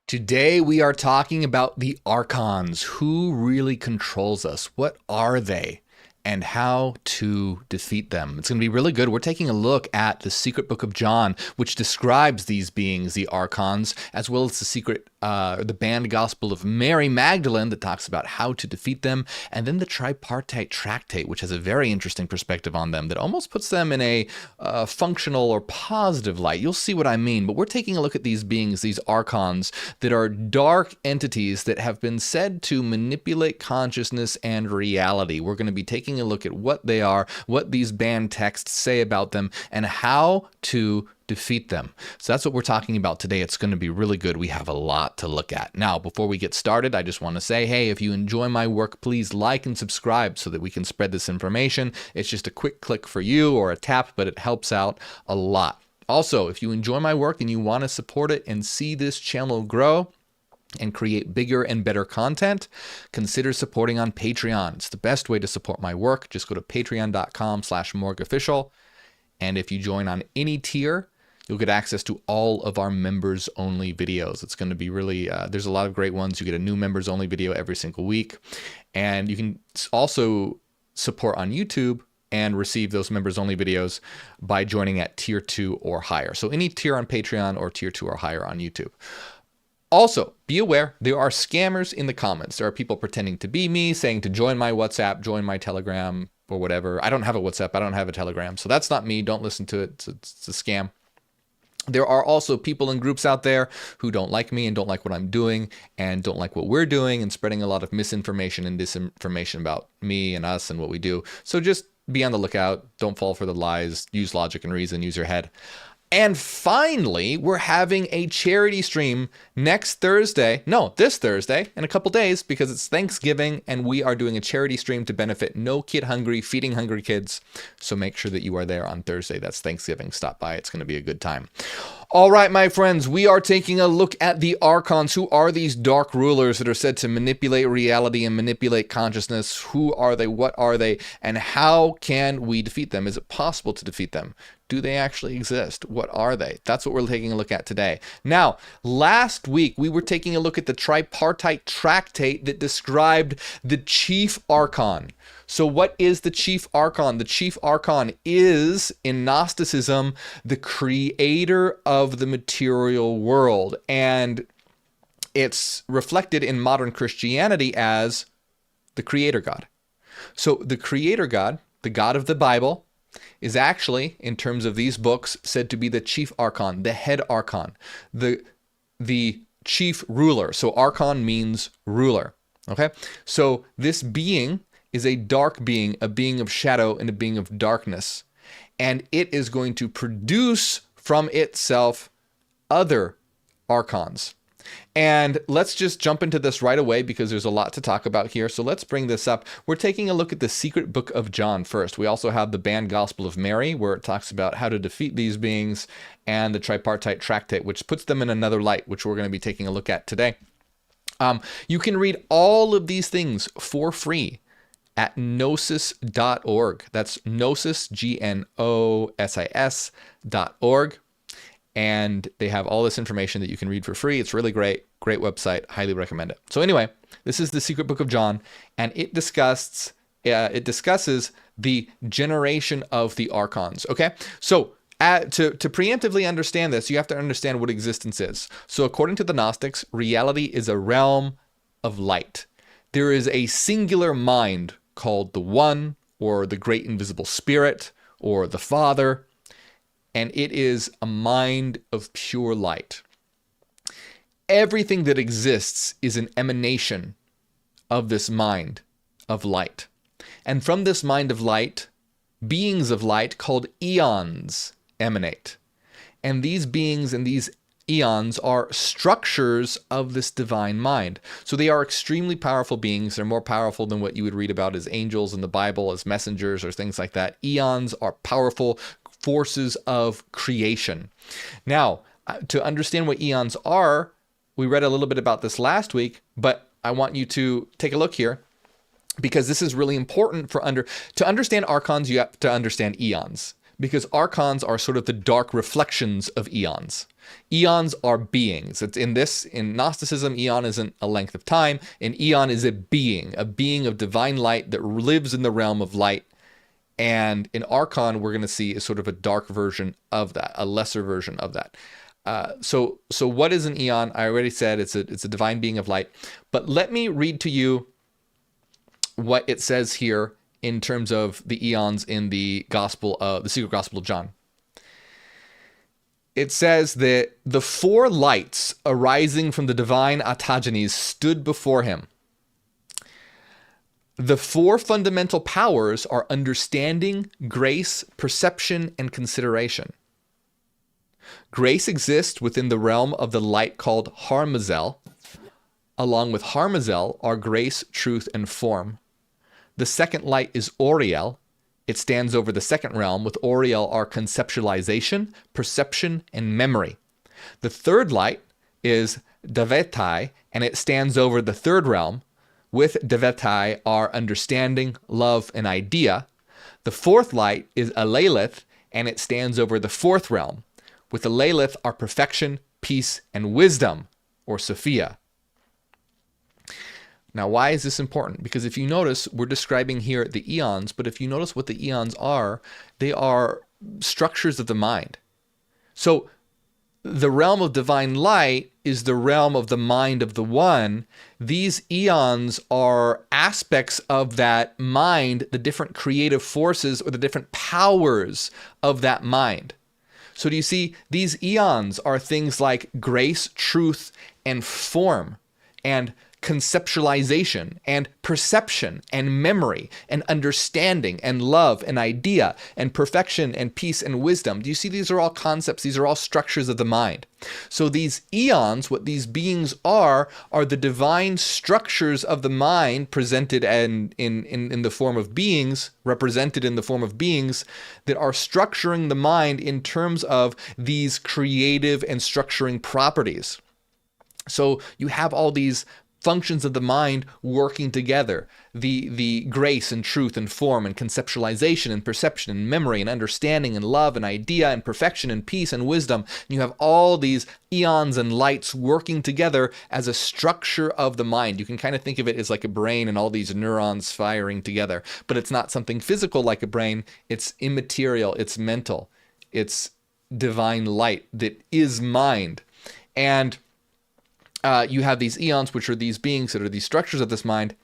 Today we are talking about the Archons. Who really controls us? What are they? And how to defeat them. It's going to be really good. We're taking a look at the secret book of John, which describes these beings, the Archons, as well as the banned Gospel of Mary Magdalene that talks about how to defeat them, and then the tripartite tractate, which has a very interesting perspective on them that almost puts them in a functional or positive light. You'll see what I mean, but we're taking a look at these beings, these Archons, that are dark entities that have been said to manipulate consciousness and reality. We're going to be taking a look at what they are, what these banned texts say about them, and how to defeat them. So that's what we're talking about today. It's going to be really good. We have a lot to look at. Now, before we get started, I just want to say, hey, if you enjoy my work, please like and subscribe so that we can spread this information. It's just a quick click for you or a tap, but it helps out a lot. Also, if you enjoy my work and you want to support it and see this channel grow and create bigger and better content, consider supporting on Patreon. It's the best way to support my work. Just go to patreon.com/MorgueOfficial. And if you join on any tier, you'll get access to all of our members only videos. It's going to be really, there's a lot of great ones. You get a new members only video every single week. And you can also support on YouTube and receive those members only videos by joining at tier 2 or higher. So any tier on Patreon or tier 2 or higher on YouTube. Also, be aware, there are scammers in the comments. There are people pretending to be me, saying to join my WhatsApp, join my Telegram, or whatever. I don't have a WhatsApp, I don't have a Telegram, so that's not me. Don't listen to it. It's a scam. There are also people in groups out there who don't like me and don't like what I'm doing and don't like what we're doing and spreading a lot of misinformation and disinformation about me and us and what we do. So just be on the lookout. Don't fall for the lies. Use logic and reason. Use your head. And finally, we're having a charity stream this Thursday, in a couple days, because it's Thanksgiving and we are doing a charity stream to benefit No Kid Hungry, feeding hungry kids. So make sure that you are there on Thursday. That's Thanksgiving. Stop by. It's going to be a good time. All right, my friends, we are taking a look at the Archons. Who are these dark rulers that are said to manipulate reality and manipulate consciousness? Who are they? What are they? And how can we defeat them? Is it possible to defeat them? Do they actually exist? What are they? That's what we're taking a look at today. Now, last week, we were taking a look at the tripartite tractate that described the chief archon. So what is the chief archon? The chief archon is, in Gnosticism, the creator of the material world. And it's reflected in modern Christianity as the creator God. So the creator God, the God of the Bible, is actually, in terms of these books, said to be the chief archon, the head archon, the chief ruler. So archon means ruler. Okay? So this being is a dark being, a being of shadow and a being of darkness. And it is going to produce from itself other archons. And let's just jump into this right away because there's a lot to talk about here. So let's bring this up. We're taking a look at the secret book of John first. We also have the banned Gospel of Mary, where it talks about how to defeat these beings, and the tripartite tractate, which puts them in another light, which we're going to be taking a look at today. You can read all of these things for free at gnosis.org. That's gnosis, gnosis.org. And they have all this information that you can read for free. It's really great. Great website. Highly recommend it. So anyway, this is the secret book of John, and it discusses the generation of the Archons. Okay? So to preemptively understand this, you have to understand what existence is. So according to the Gnostics, reality is a realm of light. There is a singular mind called the One, or the Great Invisible Spirit, or the Father, and it is a mind of pure light. Everything that exists is an emanation of this mind of light. And from this mind of light, beings of light called eons emanate. And these beings and these eons are structures of this divine mind. So they are extremely powerful beings. They're more powerful than what you would read about as angels in the Bible, as messengers or things like that. Eons are powerful forces of creation. Now, to understand what eons are, we read a little bit about this last week, but I want you to take a look here, because this is really important to understand archons. You have to understand eons, because archons are sort of the dark reflections of eons. Eons are beings. In Gnosticism, eon isn't a length of time. An eon is a being of divine light that lives in the realm of light. And in Archon, we're going to see is sort of a dark version of that, a lesser version of that. So what is an eon? I already said it's a divine being of light. But let me read to you what it says here in terms of the eons in the secret gospel of John. It says that the four lights arising from the divine autogenes stood before him. The four fundamental powers are understanding, grace, perception, and consideration. Grace exists within the realm of the light called Harmazel. Along with Harmazel are grace, truth, and form. The second light is Oriel. It stands over the second realm. With Oriel are conceptualization, perception, and memory. The third light is Davetai, and it stands over the third realm. With Davetai are understanding, love, and idea. The fourth light is Alalith, and it stands over the fourth realm. With Alalith are perfection, peace, and wisdom, or Sophia. Now, why is this important? Because if you notice, we're describing here the eons, but if you notice what the eons are, they are structures of the mind. So the realm of divine light is the realm of the mind of the one. These eons are aspects of that mind, the different creative forces or the different powers of that mind. So do you see, these eons are things like grace, truth, and form, and conceptualization, and perception, and memory, and understanding, and love, and idea, and perfection, and peace, and wisdom. Do you see these are all concepts? These are all structures of the mind. So these eons, what these beings are the divine structures of the mind presented in the form of beings, represented in the form of beings, that are structuring the mind in terms of these creative and structuring properties. So you have all these functions of the mind working together, the grace and truth and form and conceptualization and perception and memory and understanding and love and idea and perfection and peace and wisdom. And you have all these eons and lights working together as a structure of the mind. You can kind of think of it as like a brain and all these neurons firing together, but it's not something physical like a brain. It's immaterial, it's mental, it's divine light that is mind. And you have these eons, which are these beings that are these structures of this mind.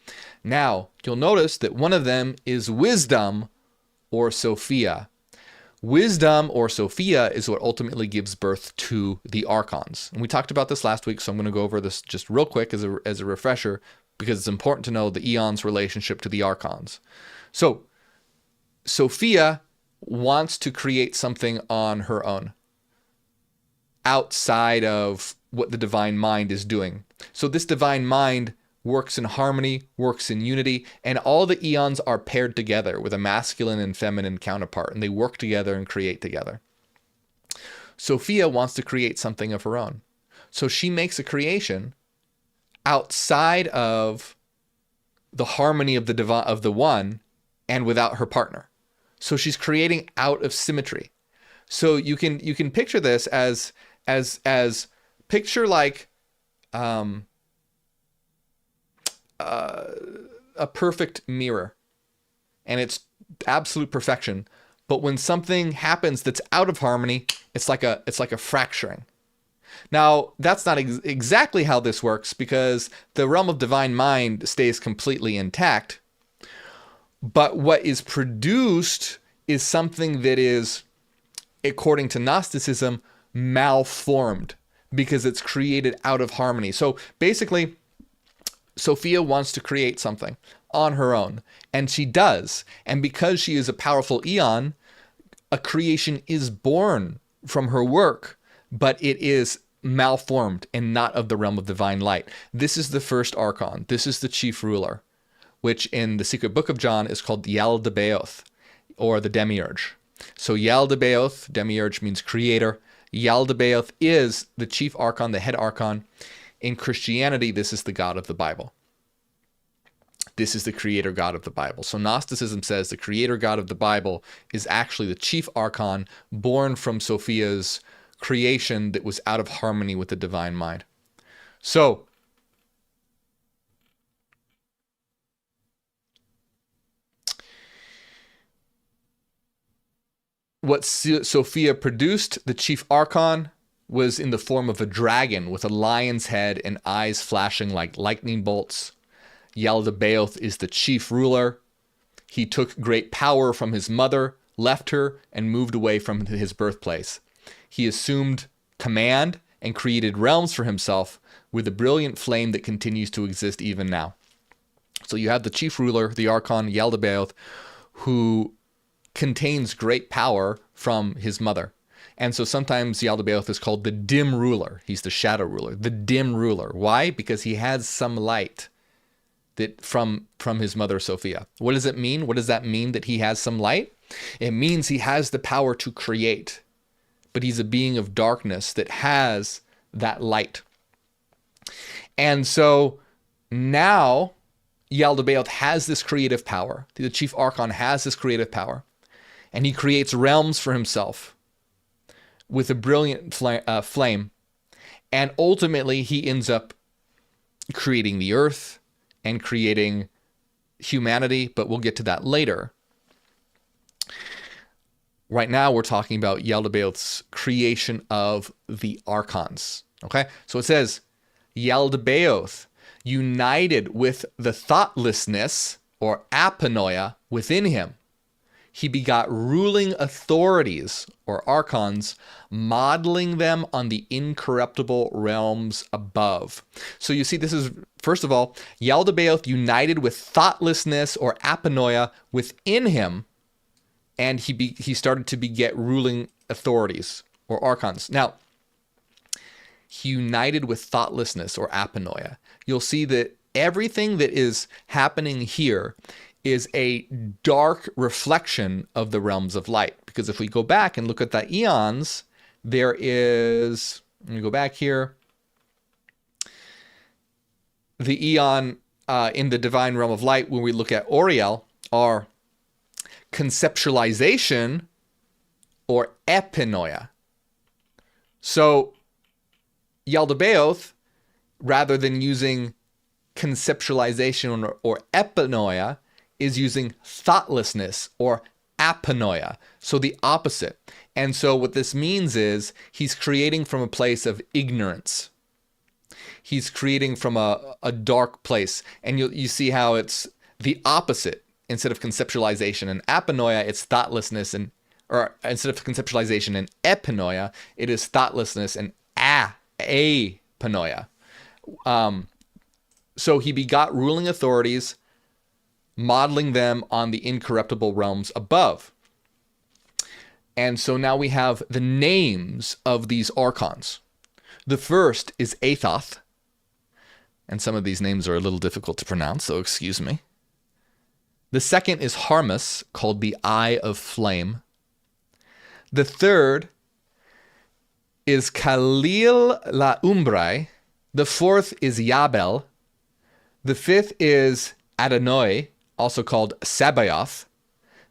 Now, you'll notice that one of them is wisdom or Sophia. Wisdom or Sophia is what ultimately gives birth to the Archons. And we talked about this last week, so I'm going to go over this just real quick as a refresher, because it's important to know the eons' relationship to the Archons. So, Sophia wants to create something on her own, outside of what the divine mind is doing. So this divine mind works in harmony, works in unity, and all the eons are paired together with a masculine and feminine counterpart, and they work together and create together. Sophia wants to create something of her own. So she makes a creation outside of the harmony of the one and without her partner. So she's creating out of symmetry. So you can picture this as picture like a perfect mirror, and it's absolute perfection. But when something happens that's out of harmony, it's like a fracturing. Now, that's not exactly how this works, because the realm of divine mind stays completely intact. But what is produced is something that is, according to Gnosticism, malformed, because it's created out of harmony. So basically, Sophia wants to create something on her own, and she does. And because she is a powerful eon, a creation is born from her work, but it is malformed and not of the realm of divine light. This is the first Archon. This is the chief ruler, which in the secret book of John is called Yaldabaoth, or the Demiurge. So Yaldabaoth, Demiurge means creator. Yaldabaoth is the chief Archon, the head Archon. In Christianity, this is the God of the Bible. this is the creator God of the Bible. So Gnosticism says the creator God of the Bible is actually the chief archon born from Sophia's creation that was out of harmony with the divine mind. So what Sophia produced, the chief archon, was in the form of a dragon with a lion's head and eyes flashing like lightning bolts. Yaldabaoth is the chief ruler. He took great power from his mother, left her, and moved away from his birthplace. He assumed command and created realms for himself with a brilliant flame that continues to exist even now. So you have the chief ruler, the archon, Yaldabaoth, who contains great power from his mother. And so sometimes Yaldabaoth is called the dim ruler. He's the shadow ruler, the dim ruler. Why? Because he has some light that from his mother Sophia. What does it mean? What does that mean that he has some light? It means he has the power to create, but he's a being of darkness that has that light. And so now Yaldabaoth has this creative power. The chief archon has this creative power, and he creates realms for himself with a brilliant flame. And ultimately, he ends up creating the earth and creating humanity, but we'll get to that later. Right now, we're talking about Yaldabaoth's creation of the Archons. Okay, so it says, Yaldabaoth united with the thoughtlessness or apanoia within him. He begot ruling authorities, or archons, modeling them on the incorruptible realms above. So you see, this is, first of all, Yaldabaoth united with thoughtlessness, or apanoia, within him, and he started to beget ruling authorities, or archons. Now, he united with thoughtlessness, or apanoia. You'll see that everything that is happening here is a dark reflection of the realms of light. Because if we go back and look at the eons, there is, let me go back here, the eon in the divine realm of light, when we look at Oriel, are conceptualization or epinoia. So Yaldabaoth, rather than using conceptualization or epinoia, is using thoughtlessness or apanoia. So the opposite. And so what this means is he's creating from a place of ignorance. He's creating from a dark place. And you see how it's the opposite. Instead of conceptualization and apanoia, it's thoughtlessness, or instead of conceptualization and epinoia, it is thoughtlessness and apanoia. So he begot ruling authorities, modeling them on the incorruptible realms above. And so now we have the names of these archons. The first is Athoth, and some of these names are a little difficult to pronounce, so excuse me. The second is Harmus, called the Eye of Flame. The third is Khalil la Umbrae. The fourth is Yabel. The fifth is Adonai, also called Sabaoth.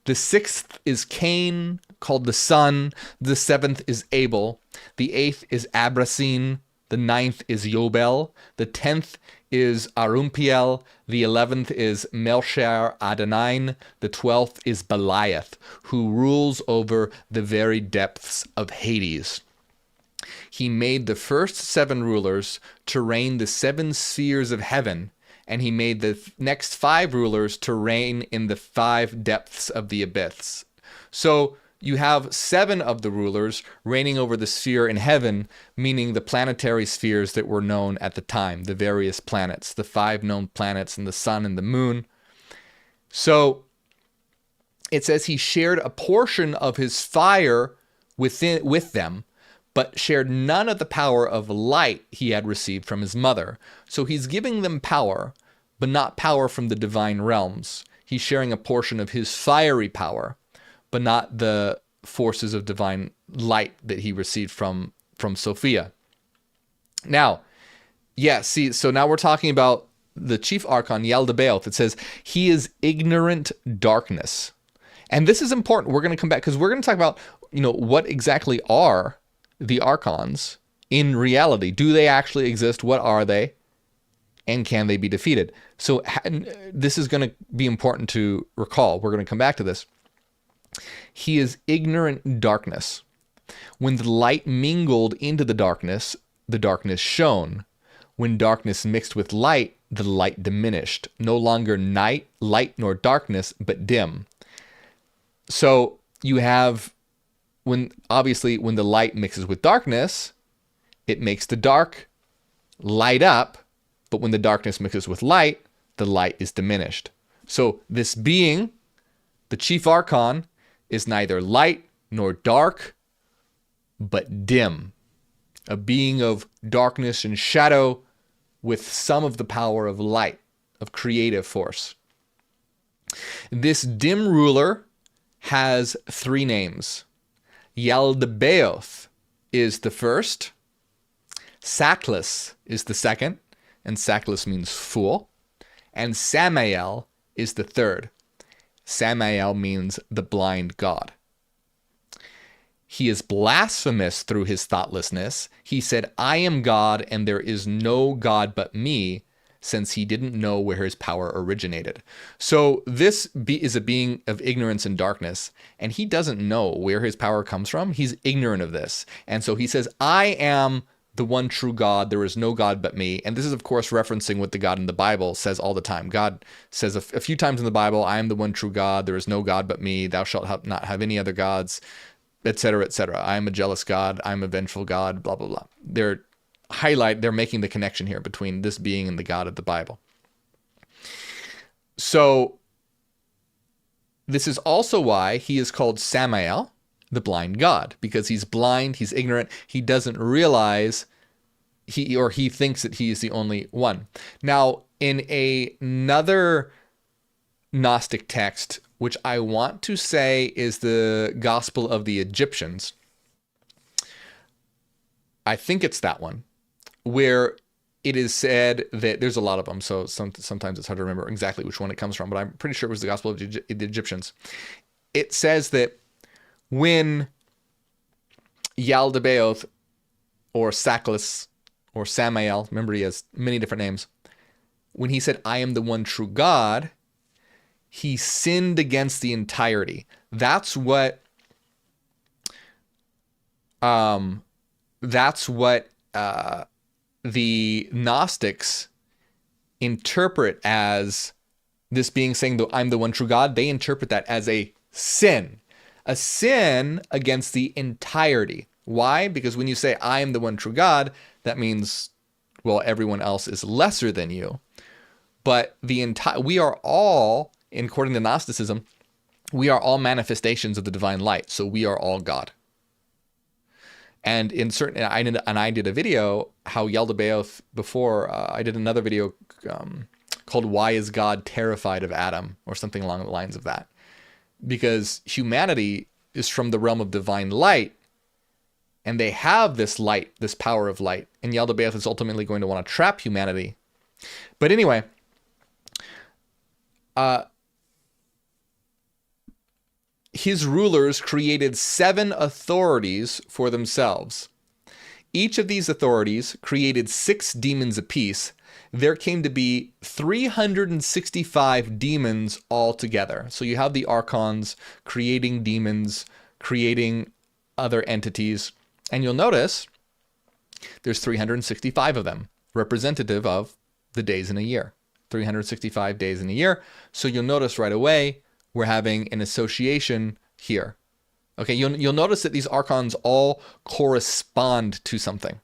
The sixth is Cain, called the Sun. The seventh is Abel. The eighth is Abrasin. The ninth is Yobel. The 10th is Arumpiel. The 11th is Melchar Adonai. The 12th is Beliath, who rules over the very depths of Hades. He made the first 7 rulers to reign the 7 spheres of heaven, and he made the next 5 rulers to reign in the 5 depths of the abyss. So you have 7 of the rulers reigning over the sphere in heaven, meaning the planetary spheres that were known at the time, the various planets, the 5 known planets and the sun and the moon. So it says he shared a portion of his fire with them, but shared none of the power of light he had received from his mother. So he's giving them power, but not power from the divine realms. He's sharing a portion of his fiery power, but not the forces of divine light that he received from Sophia. Now, so now we're talking about the chief archon, Yaldabaoth, it says he is ignorant darkness. And this is important. We're going to come back because we're going to talk about, what exactly are the archons in reality. Do they actually exist? What are they? And can they be defeated? So this is going to be important to recall. We're going to come back to this. He is ignorant darkness. When the light mingled into the darkness shone. When darkness mixed with light, the light diminished. No longer night, light, nor darkness, but dim. So you have, when the light mixes with darkness, it makes the dark light up, but when the darkness mixes with light, the light is diminished. So this being, the chief archon, is neither light nor dark, but dim. A being of darkness and shadow with some of the power of light, of creative force. This dim ruler has 3 names. Yaldabaoth is the first. Saklas is the second, and Saklas means fool. And Samael is the third. Samael means the blind god. He is blasphemous through his thoughtlessness. He said, I am God, and there is no God but me, since he didn't know where his power originated. So this is a being of ignorance and darkness, and he doesn't know where his power comes from. He's ignorant of this. And so he says, I am the one true God. There is no God but me. And this is, of course, referencing what the God in the Bible says all the time. God says a few times in the Bible, I am the one true God. There is no God but me. Thou shalt not have any other gods, etc., etc. I am a jealous God. I am a vengeful God, blah, blah, blah. They're making the connection here between this being and the God of the Bible. So this is also why he is called Samael, the blind God, because he's blind, he's ignorant, he doesn't realize he thinks that he is the only one. Now, in another Gnostic text, which I want to say is the Gospel of the Egyptians, I think it's that one, where it is said that there's a lot of them, so sometimes it's hard to remember exactly which one it comes from, but I'm pretty sure it was the Gospel of the Egyptians. It says that when Yaldabaoth, or Saklas, or Samael, remember he has many different names, when he said, I am the one true God, he sinned against the entirety. That's what the Gnostics interpret as this being saying, though I'm the one true God. They interpret that as a sin against the entirety. Why? Because when you say I am the one true God, that means, well, everyone else is lesser than you. But we are all, according to Gnosticism, we are all manifestations of the divine light. So we are all God. And I did a video how Yaldabaoth before. I did another video called "Why Is God Terrified of Adam?" or something along the lines of that, because humanity is from the realm of divine light, and they have this light, this power of light, and Yaldabaoth is ultimately going to want to trap humanity. But anyway, his rulers created 7 authorities for themselves. Each of these authorities created 6 demons apiece. There came to be 365 demons altogether. So you have the Archons creating demons, creating other entities. And you'll notice there's 365 of them, representative of the days in a year. 365 days in a year. So you'll notice right away, we're having an association here. Okay, you'll notice that these archons all correspond to something.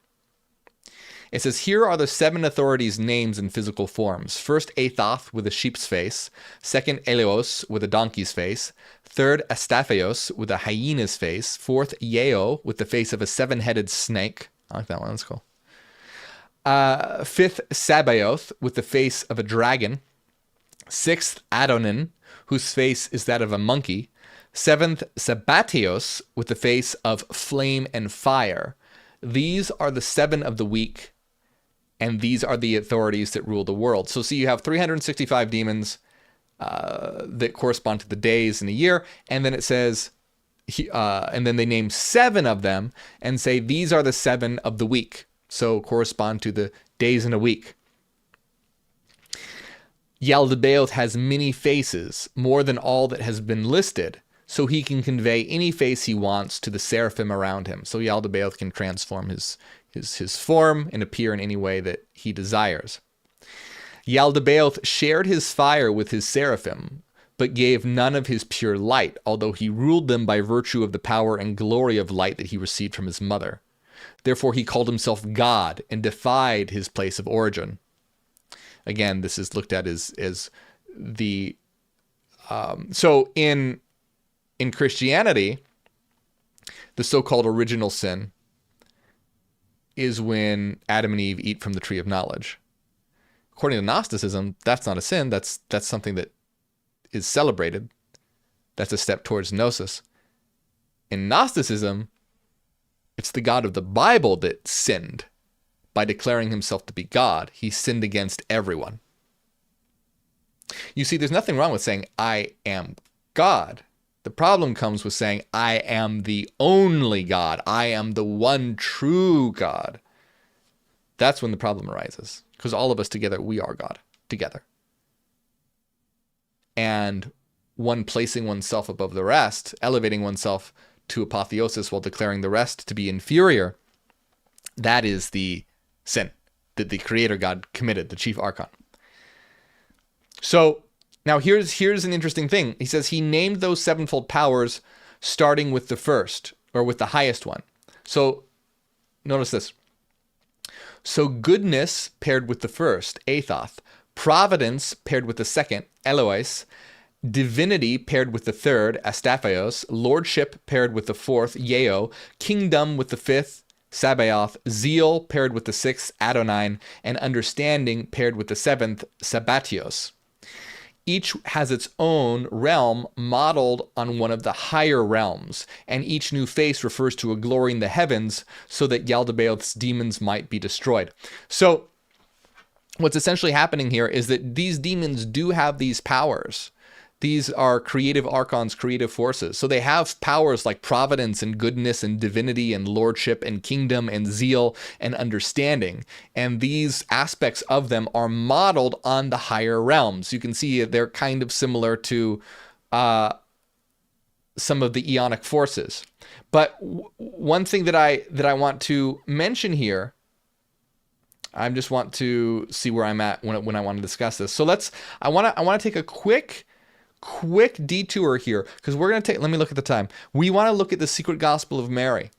It says, here are the 7 authorities' names in physical forms. First, Athoth with a sheep's face. Second, Eleos with a donkey's face. Third, Astapheos with a hyena's face. Fourth, Yeo with the face of a 7-headed snake. I like that one, that's cool. Fifth, Sabaoth with the face of a dragon. Sixth, Adonin, whose face is that of a monkey. 7th, Sabateos, with the face of flame and fire. These are the 7 of the week, And these are the authorities that rule the world. So see, you have 365 demons that correspond to the days in a year. And then it says, and then they name 7 of them and say, these are the 7 of the week. So correspond to the days in a week. Yaldabaoth has many faces, more than all that has been listed. So he can convey any face he wants to the seraphim around him. So Yaldabaoth can transform his form and appear in any way that he desires. Yaldabaoth shared his fire with his seraphim, but gave none of his pure light, although he ruled them by virtue of the power and glory of light that he received from his mother. Therefore he called himself God and defied his place of origin. Again, this is looked at as the... So in Christianity, the so-called original sin is when Adam and Eve eat from the tree of knowledge. According to Gnosticism, that's not a sin. That's something that is celebrated. That's a step towards gnosis. In Gnosticism, it's the God of the Bible that sinned by declaring himself to be God. He sinned against everyone. You see, there's nothing wrong with saying, I am God. The problem comes with saying, I am the only God. I am the one true God. That's when the problem arises. Because all of us together, we are God together. And one placing oneself above the rest, elevating oneself to apotheosis while declaring the rest to be inferior, that is the sin that the Creator God committed, the chief Archon. So now here's an interesting thing. He says he named those sevenfold powers starting with the first, or with the highest one. So notice this. So goodness paired with the first, Athoth. Providence paired with the second, Elois. Divinity paired with the third, Astaphios. Lordship paired with the fourth, Yeo. Kingdom with the fifth, Sabaoth. Zeal paired with the sixth, Adonai. And understanding paired with the seventh, Sabbatios. Each has its own realm modeled on one of the higher realms, and each new face refers to a glory in the heavens so that Yaldabaoth's demons might be destroyed. So what's essentially happening here is that these demons do have these powers. These are creative archons, creative forces. So they have powers like providence and goodness and divinity and lordship and kingdom and zeal and understanding. And these aspects of them are modeled on the higher realms. You can see they're kind of similar to some of the eonic forces. But one thing that I want to mention here, I just want to see where I'm at when I want to discuss this. So I want to take a quick detour here, because we're going to let me look at the time. We want to look at the secret Gospel of Mary,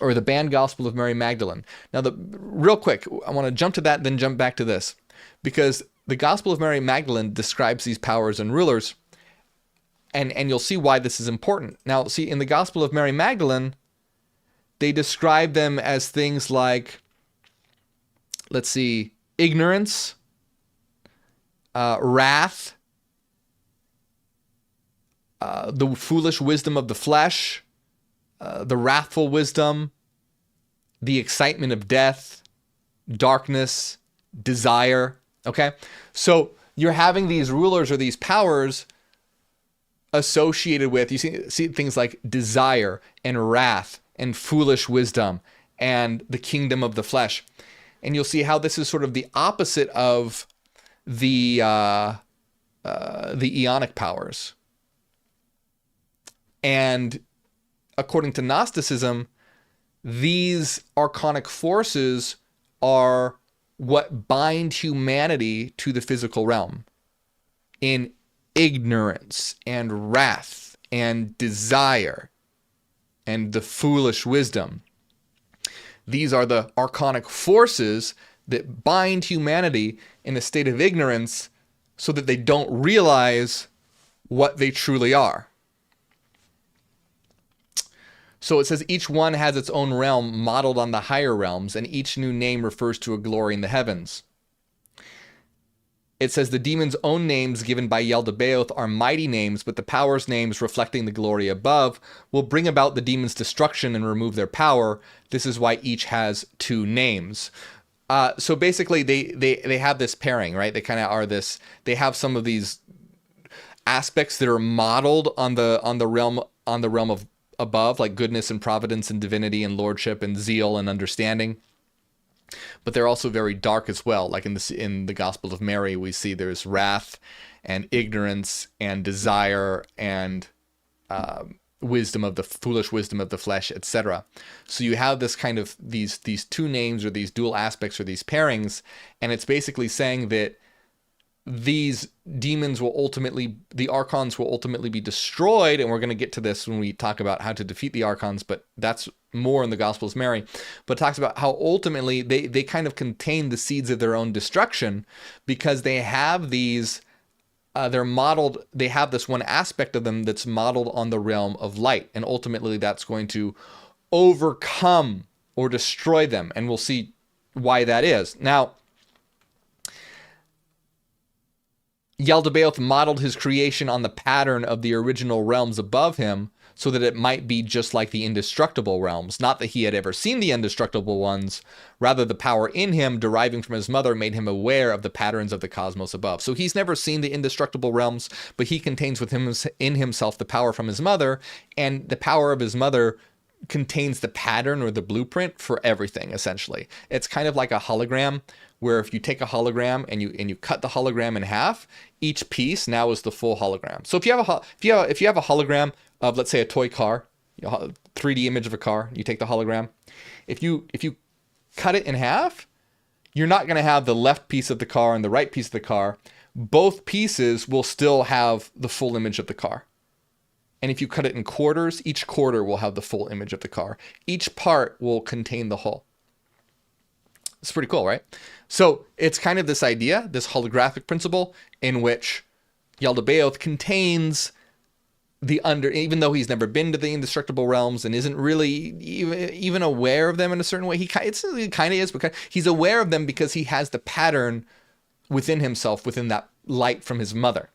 or the banned Gospel of Mary Magdalene. Now, real quick, I want to jump to that, then jump back to this, because the Gospel of Mary Magdalene describes these powers and rulers, and you'll see why this is important. Now, see, in the Gospel of Mary Magdalene, they describe them as things like, let's see, ignorance, wrath, the foolish wisdom of the flesh, the wrathful wisdom, the excitement of death, darkness, desire. Okay? So you're having these rulers or these powers associated with, you see things like desire and wrath and foolish wisdom and the kingdom of the flesh. And you'll see how this is sort of the opposite of the eonic powers. And according to Gnosticism, these archonic forces are what bind humanity to the physical realm in ignorance and wrath and desire and the foolish wisdom. These are the archonic forces that bind humanity in a state of ignorance so that they don't realize what they truly are. So it says each one has its own realm modeled on the higher realms, and each new name refers to a glory in the heavens. It says the demons' own names given by Yaldabaoth are mighty names, but the powers' names reflecting the glory above will bring about the demons' destruction and remove their power. This is why each has two names. So basically, they have this pairing, right? They kind of are this. They have some of these aspects that are modeled on the realm of above, like goodness and providence and divinity and lordship and zeal and understanding. But they're also very dark as well. Like in the Gospel of Mary, we see there's wrath and ignorance and desire and wisdom of the foolish wisdom of the flesh, etc. So you have this kind of these two names or these dual aspects or these pairings, and it's basically saying that these demons will ultimately, the Archons will ultimately be destroyed, and we're going to get to this when we talk about how to defeat the Archons, but that's more in the Gospel of Mary. But it talks about how ultimately they kind of contain the seeds of their own destruction, because they have these, they're modeled, they have this one aspect of them that's modeled on the realm of light, and ultimately that's going to overcome or destroy them, and we'll see why that is. Now, Yaldabaoth modeled his creation on the pattern of the original realms above him, so that it might be just like the indestructible realms. Not that he had ever seen the indestructible ones, rather the power in him deriving from his mother made him aware of the patterns of the cosmos above. So he's never seen the indestructible realms, but he contains in himself the power from his mother, and the power of his mother contains the pattern or the blueprint for everything, essentially. It's kind of like a hologram, where if you take a hologram and you cut the hologram in half, each piece now is the full hologram. So if you have a hologram of, let's say, a toy car, 3D image of a car, you take the hologram. If you cut it in half, you're not going to have the left piece of the car and the right piece of the car. Both pieces will still have the full image of the car. And if you cut it in quarters, each quarter will have the full image of the car. Each part will contain the whole. It's pretty cool, right? So it's kind of this idea, this holographic principle, in which Yaldabaoth contains even though he's never been to the indestructible realms and isn't really even aware of them in a certain way. He kind of is, but he's aware of them because he has the pattern within himself, within that light from his mother.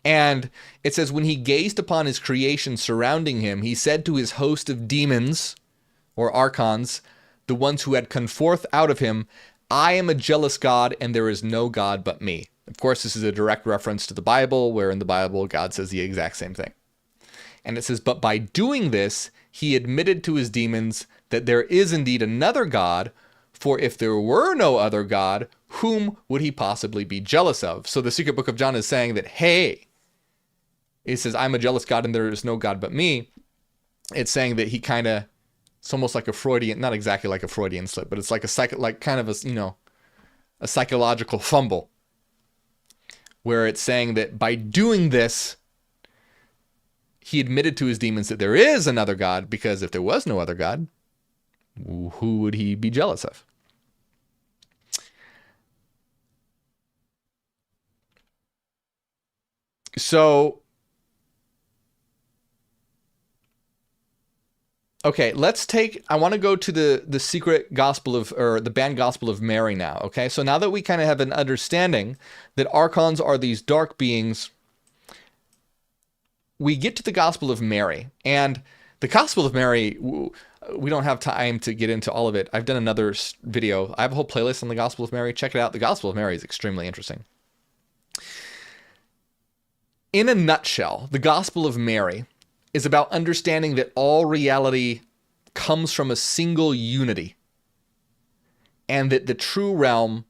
And it says, when he gazed upon his creation surrounding him, he said to his host of demons, or Archons, the ones who had come forth out of him, I am a jealous God, and there is no God but me. Of course, this is a direct reference to the Bible, where in the Bible, God says the exact same thing. And it says, but by doing this, he admitted to his demons that there is indeed another God, for if there were no other God, whom would he possibly be jealous of? So the secret book of John is saying that, hey, it says, I'm a jealous God and there is no God but me. It's saying that he kind of, it's almost like a Freudian, not exactly like a Freudian slip, but it's like a psychological fumble, where it's saying that by doing this, he admitted to his demons that there is another God, because if there was no other God, who would he be jealous of? So, okay, I want to go to the secret gospel of, or the banned Gospel of Mary now, okay? So now that we kind of have an understanding that Archons are these dark beings, we get to the Gospel of Mary. And the Gospel of Mary, we don't have time to get into all of it. I've done another video. I have a whole playlist on the Gospel of Mary. Check it out. The Gospel of Mary is extremely interesting. In a nutshell, the Gospel of Mary is about understanding that all reality comes from a single unity, and that the true realm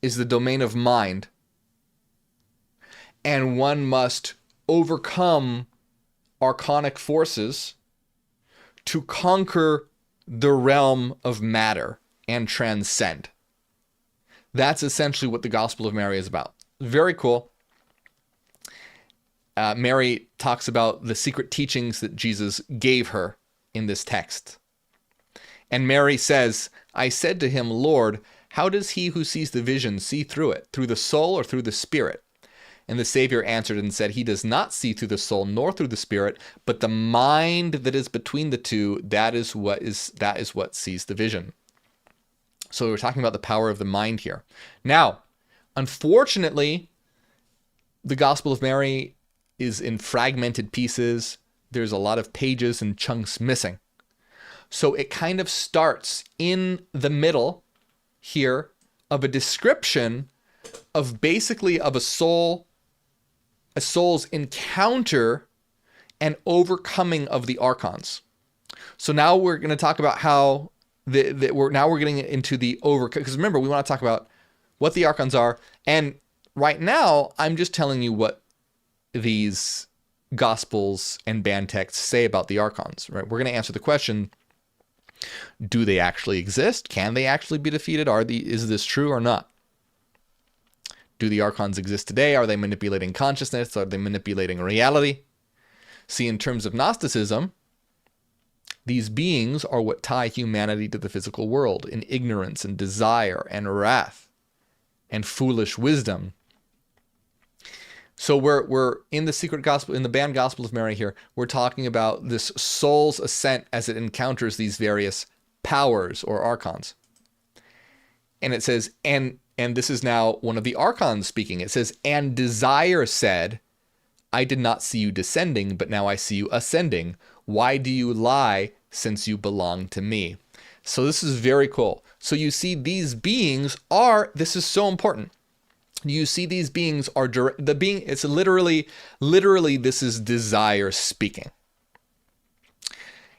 is the domain of mind, and one must overcome archonic forces to conquer the realm of matter and transcend. That's essentially what the Gospel of Mary is about. Very cool. Mary talks about the secret teachings that Jesus gave her in this text. And Mary says, I said to him, Lord, how does he who sees the vision see through it, through the soul or through the spirit? And the Savior answered and said, he does not see through the soul nor through the spirit, but the mind that is between the two, that is what sees the vision. So we're talking about the power of the mind here. Now, unfortunately, the Gospel of Mary is in fragmented pieces. There's a lot of pages and chunks missing. So it kind of starts in the middle here of a description of basically of a soul's encounter and overcoming of the Archons. So now we're going to talk about how we're getting into the because remember, we want to talk about what the Archons are, and right now I'm just telling you what these Gospels and banned texts say about the Archons, right? We're going to answer the question, do they actually exist? Can they actually be defeated? Is this true or not? Do the Archons exist today? Are they manipulating consciousness? Are they manipulating reality? See, in terms of Gnosticism, these beings are what tie humanity to the physical world in ignorance and desire and wrath and foolish wisdom. So we're in the secret gospel, in the banned Gospel of Mary here, we're talking about this soul's ascent as it encounters these various powers or Archons. And it says, and this is now one of the Archons speaking. It says, and desire said, I did not see you descending, but now I see you ascending. Why do you lie, since you belong to me? So this is very cool. So you see these beings this is so important. You see these beings are, it's literally this is desire speaking.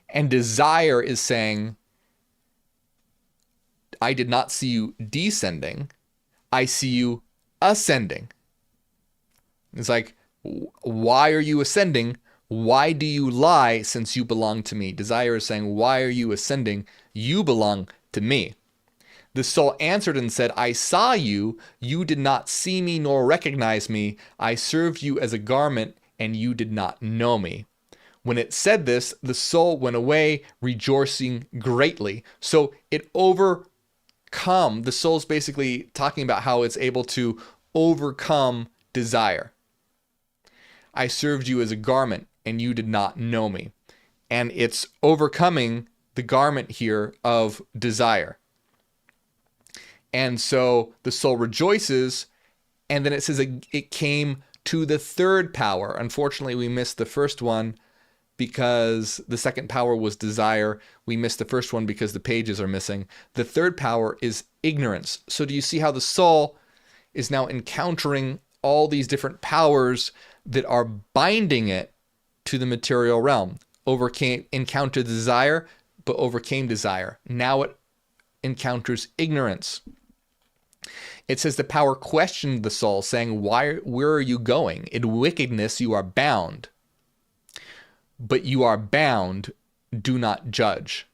And desire is saying, I did not see you descending, I see you ascending. It's like, why are you ascending? Why do you lie, since you belong to me? Desire is saying, why are you ascending? You belong to me. The soul answered and said, I saw you. You did not see me nor recognize me. I served you as a garment, and you did not know me. When it said this, the soul went away, rejoicing greatly. So it the soul's basically talking about how it's able to overcome desire. I served you as a garment, and you did not know me. And it's overcoming the garment here of desire. And so the soul rejoices, and then it says it came to the third power. Unfortunately, we missed the first one because the second power was desire. We missed the first one because the pages are missing. The third power is ignorance. So do you see how the soul is now encountering all these different powers that are binding it to the material realm? Encountered desire, but overcame desire. Now it encounters ignorance. It says the power questioned the soul, saying, where are you going? In wickedness you are bound. But you are bound, do not judge.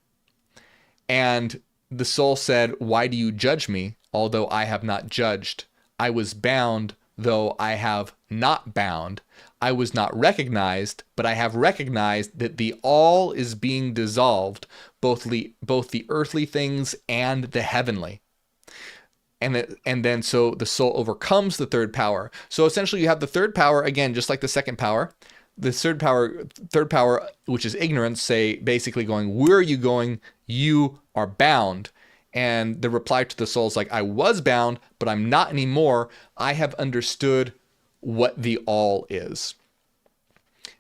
And the soul said, why do you judge me, although I have not judged? I was bound, though I have not bound. I was not recognized, but I have recognized that the all is being dissolved, both the earthly things and the heavenly. And then so the soul overcomes the third power. So essentially you have the third power, again, just like the second power. The third power, which is ignorance, basically going, where are you going? You are bound. And the reply to the soul is like, I was bound, but I'm not anymore. I have understood what the all is.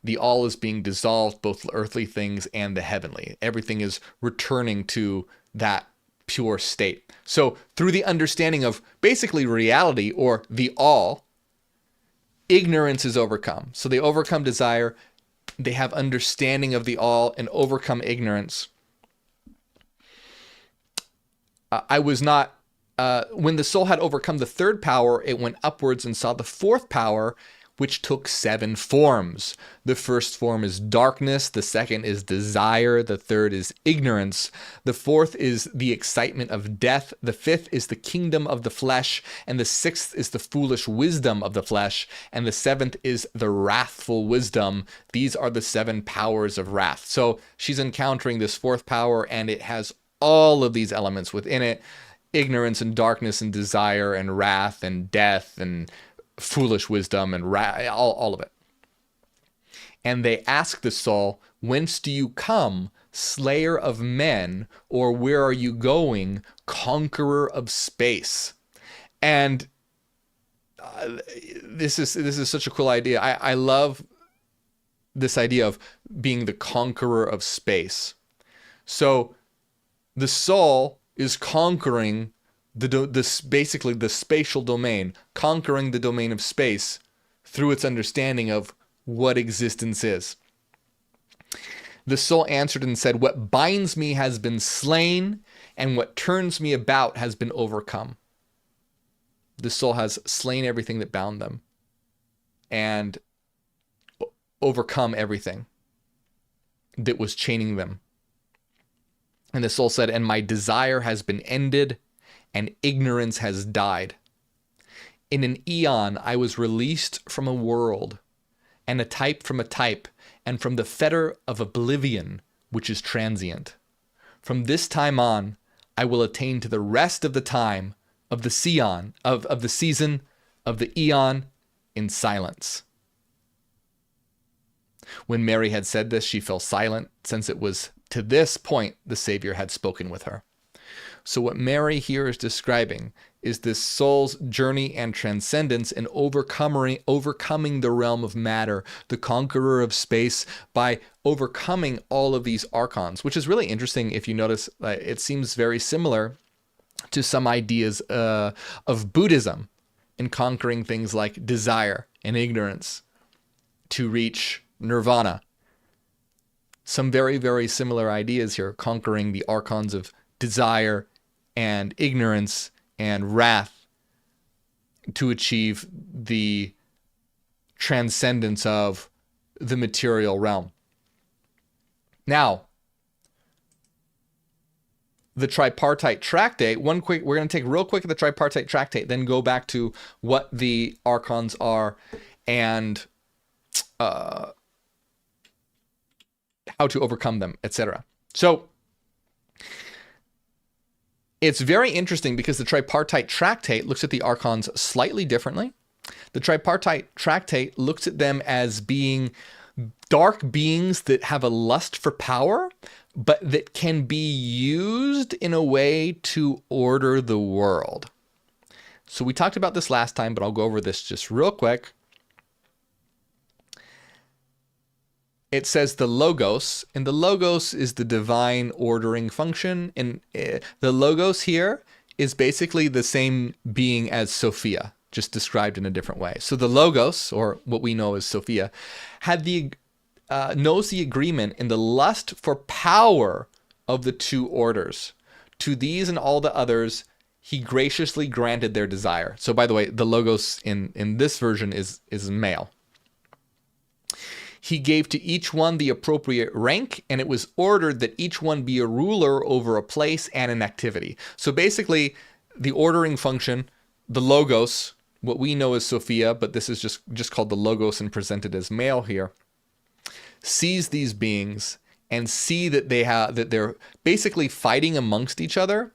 The all is being dissolved, both the earthly things and the heavenly. Everything is returning to that pure state. So through the understanding of basically reality or the all, ignorance is overcome. So they overcome desire, they have understanding of the all and overcome ignorance. When the soul had overcome the third power, it went upwards and saw the fourth power, which took 7 forms. The first form is darkness, the second is desire, the third is ignorance, the fourth is the excitement of death, the fifth is the kingdom of the flesh, and the sixth is the foolish wisdom of the flesh, and the seventh is the wrathful wisdom. These are the 7 powers of wrath. So she's encountering this fourth power, and it has all of these elements within it: ignorance and darkness and desire and wrath and death and foolish wisdom and all of it. And they ask the soul, whence do you come, slayer of men, or where are you going, conqueror of space? And this is such a cool idea. I love this idea of being the conqueror of space. So the soul is conquering basically the spatial domain, conquering the domain of space through its understanding of what existence is. The soul answered and said, "What binds me has been slain, and what turns me about has been overcome." The soul has slain everything that bound them and overcome everything that was chaining them. And the soul said, "And my desire has been ended, and ignorance has died. In an eon I was released from a world, and a type from a type, and from the fetter of oblivion, which is transient. From this time on, I will attain to the rest of the time, of the season, of the season, of the eon, in silence." When Mary had said this, she fell silent, since it was to this point the Savior had spoken with her. So what Mary here is describing is this soul's journey and transcendence in overcoming the realm of matter, the conqueror of space, by overcoming all of these archons, which is really interesting. If you notice, it seems very similar to some ideas of Buddhism in conquering things like desire and ignorance to reach nirvana. Some very, very similar ideas here, conquering the archons of desire and ignorance and wrath to achieve the transcendence of the material realm. Now, the tripartite tractate, we're going to take real quick at the tripartite tractate, then go back to what the archons are and how to overcome them, etc. So it's very interesting because the tripartite tractate looks at the archons slightly differently. The tripartite tractate looks at them as being dark beings that have a lust for power, but that can be used in a way to order the world. So we talked about this last time, but I'll go over this just real quick. It says the Logos, and the Logos is the divine ordering function. And the Logos here is basically the same being as Sophia, just described in a different way. So the Logos, or what we know as Sophia, knows the agreement in the lust for power of the two orders. To these and all the others, he graciously granted their desire. So by the way, the Logos in this version is male. He gave to each one the appropriate rank, and it was ordered that each one be a ruler over a place and an activity. So basically, the ordering function, the Logos, what we know as Sophia, but this is just called the Logos and presented as male here, sees these beings and see that they're basically fighting amongst each other,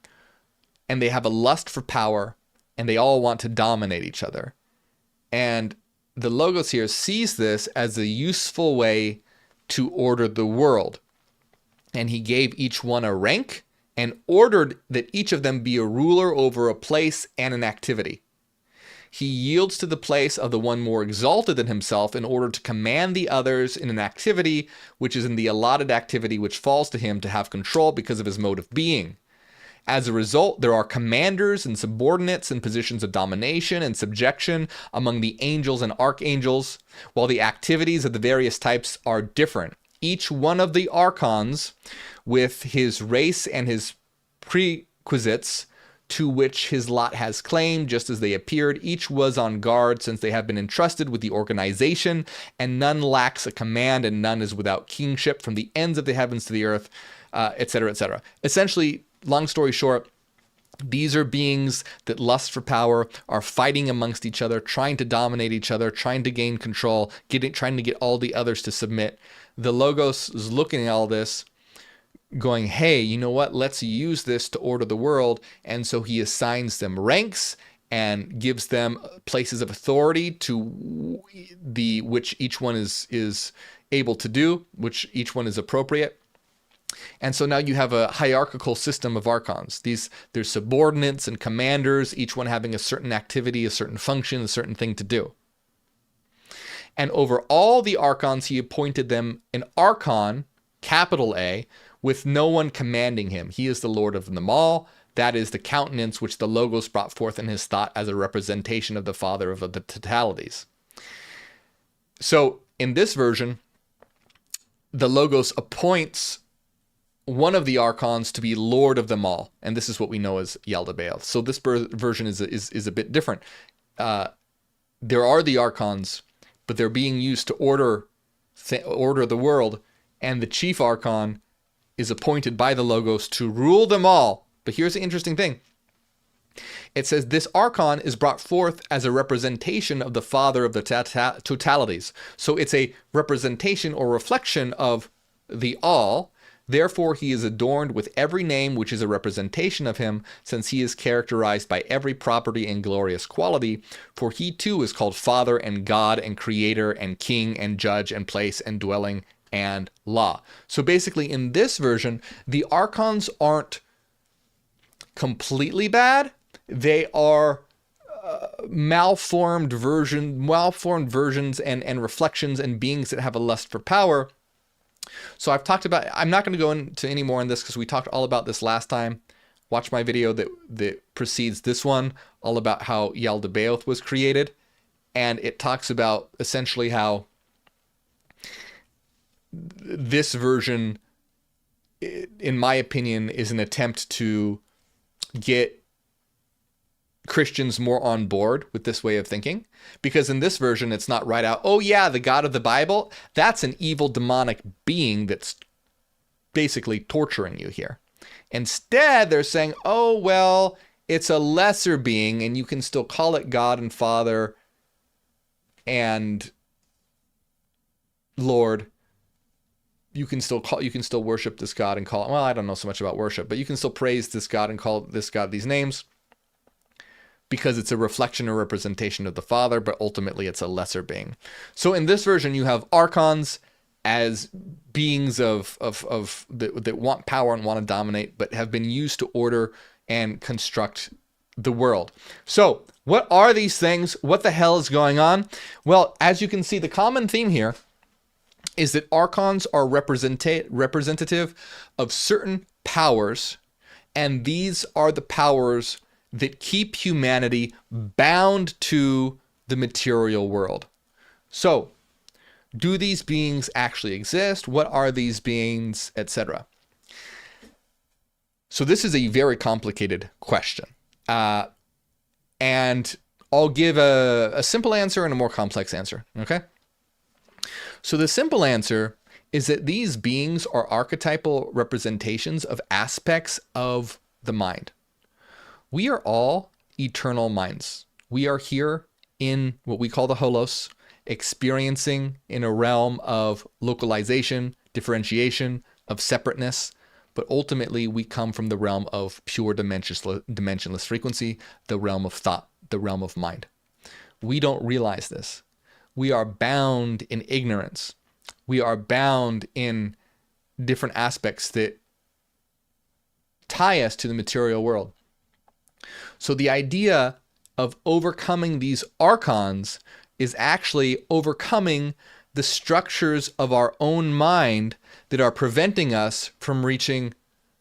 and they have a lust for power, and they all want to dominate each other. And the Logos here sees this as a useful way to order the world. And he gave each one a rank and ordered that each of them be a ruler over a place and an activity. He yields to the place of the one more exalted than himself in order to command the others in an activity which is in the allotted activity which falls to him to have control because of his mode of being. As a result, there are commanders and subordinates in positions of domination and subjection among the angels and archangels, while the activities of the various types are different. Each one of the archons, with his race and his prerequisites to which his lot has claim, just as they appeared, each was on guard, since they have been entrusted with the organization, and none lacks a command, and none is without kingship, from the ends of the heavens to the earth, etc., etc. Essentially, long story short, these are beings that lust for power, are fighting amongst each other, trying to dominate each other, trying to gain control, trying to get all the others to submit. The Logos is looking at all this, going, hey, you know what? Let's use this to order the world. And so he assigns them ranks and gives them places of authority to which each one is able to do, which each one is appropriate. And so now you have a hierarchical system of archons. There's subordinates and commanders, each one having a certain activity, a certain function, a certain thing to do. And over all the archons, he appointed them an archon, capital A, with no one commanding him. He is the Lord of them all. That is the countenance which the Logos brought forth in his thought as a representation of the Father of the totalities. So in this version, the Logos appoints one of the Archons to be Lord of them all. And this is what we know as Yaldabaoth. So this version is a bit different. There are the Archons, but they're being used to order the world. And the chief Archon is appointed by the Logos to rule them all. But here's the interesting thing. It says this Archon is brought forth as a representation of the Father of the totalities. So it's a representation or reflection of the all. Therefore, he is adorned with every name which is a representation of him, since he is characterized by every property and glorious quality. For he too is called Father and God and Creator and King and Judge and Place and Dwelling and Law. So basically, in this version, the Archons aren't completely bad. They are malformed versions and reflections and beings that have a lust for power. So I've talked about, I'm not going to go into any more on this because we talked all about this last time. Watch my video that precedes this one, all about how Yaldabaoth was created. And it talks about essentially how this version, in my opinion, is an attempt to get Christians more on board with this way of thinking, because in this version it's not right out, oh yeah, the God of the Bible, that's an evil demonic being that's basically torturing you here. Instead they're saying, oh well, it's a lesser being and you can still call it God and Father and Lord. You can still worship this God and call it, well, I don't know so much about worship, but you can still praise this God and call this God these names, because it's a reflection or representation of the Father, but ultimately it's a lesser being. So in this version, you have Archons as beings that want power and want to dominate, but have been used to order and construct the world. So what are these things? What the hell is going on? Well, as you can see, the common theme here is that Archons are representative of certain powers, and these are the powers that keep humanity bound to the material world. So, do these beings actually exist? What are these beings, etc.? So this is a very complicated question. And I'll give a simple answer and a more complex answer, okay? So the simple answer is that these beings are archetypal representations of aspects of the mind. We are all eternal minds. We are here in what we call the holos, experiencing in a realm of localization, differentiation, of separateness, but ultimately we come from the realm of pure dimensionless frequency, the realm of thought, the realm of mind. We don't realize this. We are bound in ignorance. We are bound in different aspects that tie us to the material world. So the idea of overcoming these Archons is actually overcoming the structures of our own mind that are preventing us from reaching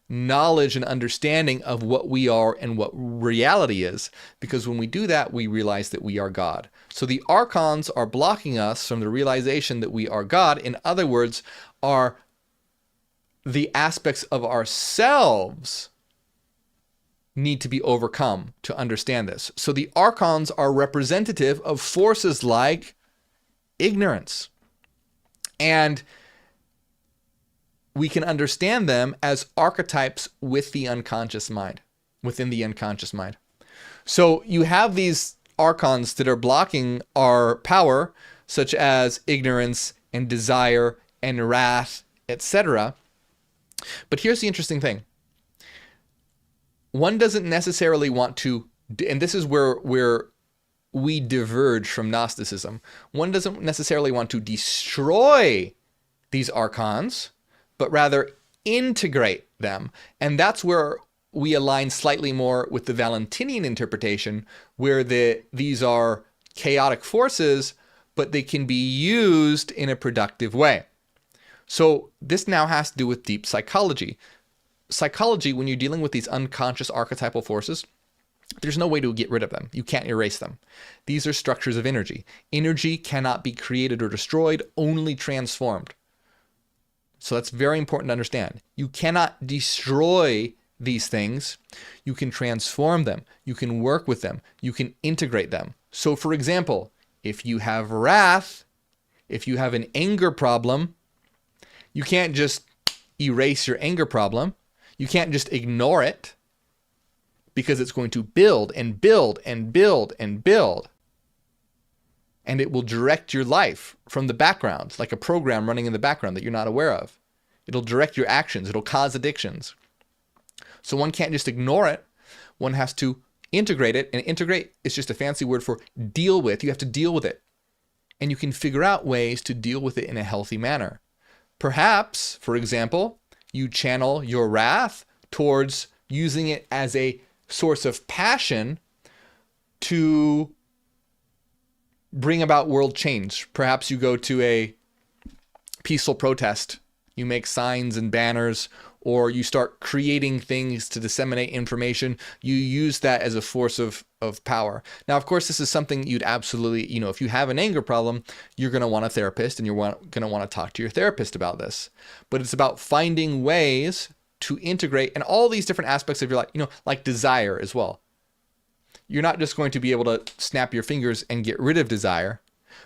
knowledge and understanding of what we are and what reality is. Because when we do that, we realize that we are God. So the Archons are blocking us from the realization that we are God. In other words, are the aspects of ourselves need to be overcome to understand this. So the Archons are representative of forces like ignorance. And we can understand them as archetypes with the unconscious mind, within the unconscious mind. So you have these Archons that are blocking our power, such as ignorance and desire and wrath, etc. But here's the interesting thing. One doesn't necessarily want to, and this is where we diverge from Gnosticism. One doesn't necessarily want to destroy these Archons, but rather integrate them. And that's where we align slightly more with the Valentinian interpretation, where these are chaotic forces, but they can be used in a productive way. So this now has to do with deep psychology. Psychology, when you're dealing with these unconscious archetypal forces, there's no way to get rid of them. You can't erase them. These are structures of energy. Energy cannot be created or destroyed, only transformed. So that's very important to understand. You cannot destroy these things. You can transform them. You can work with them. You can integrate them. So for example, if you have wrath, if you have an anger problem, you can't just erase your anger problem. You can't just ignore it, because it's going to build and build and build and build. And it will direct your life from the background, like a program running in the background that you're not aware of. It'll direct your actions. It'll cause addictions. So one can't just ignore it. One has to integrate it. And integrate is just a fancy word for deal with. You have to deal with it. And you can figure out ways to deal with it in a healthy manner. Perhaps, for example, you channel your wrath towards using it as a source of passion to bring about world change. Perhaps you go to a peaceful protest. You make signs and banners, or you start creating things to disseminate information. You use that as a force of power. Now, of course, this is something you'd absolutely, if you have an anger problem, you're going to want a therapist, and you're going to want to talk to your therapist about this. But it's about finding ways to integrate and all these different aspects of your life, like desire as well. You're not just going to be able to snap your fingers and get rid of desire,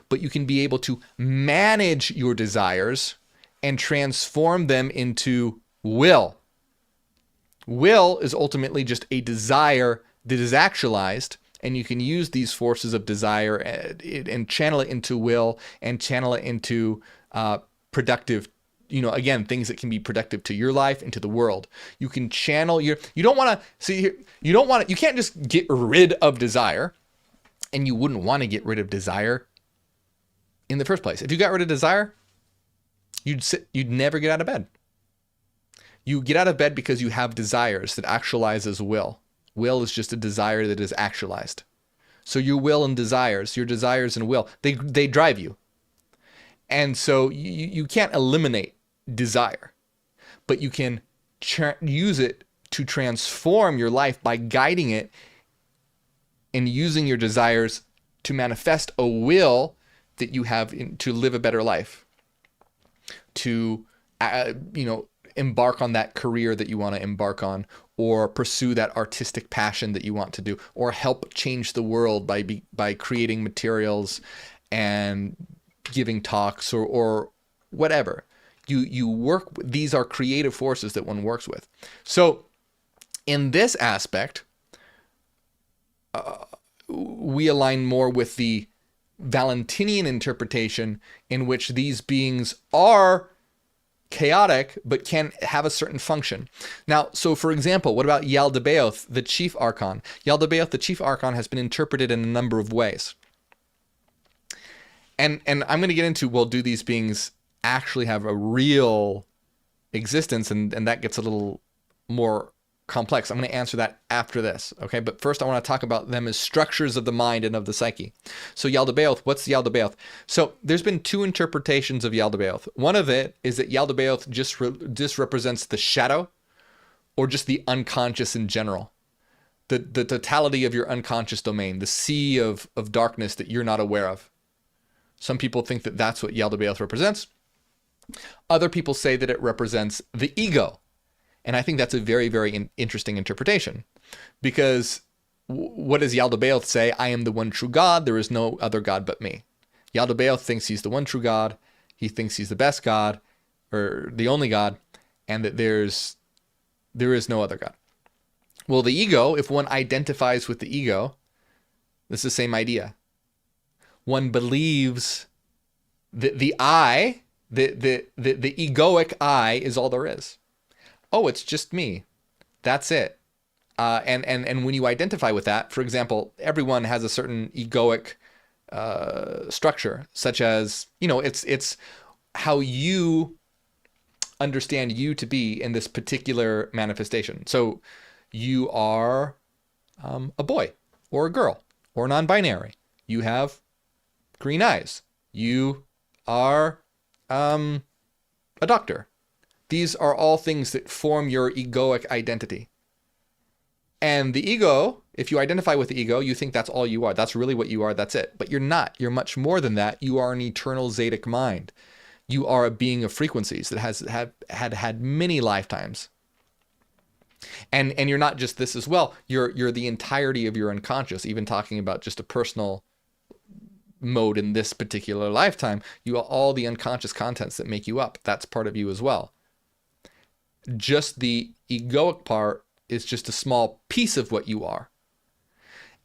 but you can be able to manage your desires and transform them into will. Will is ultimately just a desire that is actualized, and you can use these forces of desire and channel it into will and channel it into productive, again, things that can be productive to your life and to the world. You can channel you can't just get rid of desire, and you wouldn't want to get rid of desire in the first place. If you got rid of desire, you'd never get out of bed. You get out of bed because you have desires that actualize as will. Will is just a desire that is actualized. So your will and desires, your desires and will, they drive you. And so you can't eliminate desire, but you can use it to transform your life by guiding it and using your desires to manifest a will that you have to live a better life, to embark on that career that you want to embark on, or pursue that artistic passion that you want to do, or help change the world by creating materials and giving talks or whatever. You work, these are creative forces that one works with. So in this aspect, we align more with the Valentinian interpretation, in which these beings are chaotic but can have a certain function. Now, so for example, what about Yaldabaoth, the chief archon? Yaldabaoth, the chief archon, has been interpreted in a number of ways. And I'm going to get into, well, do these beings actually have a real existence? And that gets a little more complex. I'm going to answer that after this, okay? But first I want to talk about them as structures of the mind and of the psyche. So Yaldabaoth, what's Yaldabaoth? So there's been two interpretations of Yaldabaoth. One of it is that Yaldabaoth just represents the shadow, or just the unconscious in general. The totality of your unconscious domain, the sea of darkness that you're not aware of. Some people think that that's what Yaldabaoth represents. Other people say that it represents the ego. And I think that's a very, very interesting interpretation, because what does Yaldabaoth say? I am the one true God. There is no other God but me. Yaldabaoth thinks he's the one true God. He thinks he's the best God, or the only God, and that there is no other God. Well, the ego, if one identifies with the ego, it's the same idea. One believes that the I, the egoic I, is all there is. Oh, it's just me. That's it. And when you identify with that, for example, everyone has a certain egoic structure, such as, it's how you understand you to be in this particular manifestation. So you are a boy or a girl or non-binary. You have green eyes. You are a doctor. These are all things that form your egoic identity. And the ego, if you identify with the ego, you think that's all you are. That's really what you are. That's it. But you're not. You're much more than that. You are an eternal Zedic mind. You are a being of frequencies that has had many lifetimes. And you're not just this as well. You're the entirety of your unconscious, even talking about just a personal mode in this particular lifetime. You are all the unconscious contents that make you up. That's part of you as well. Just the egoic part is just a small piece of what you are.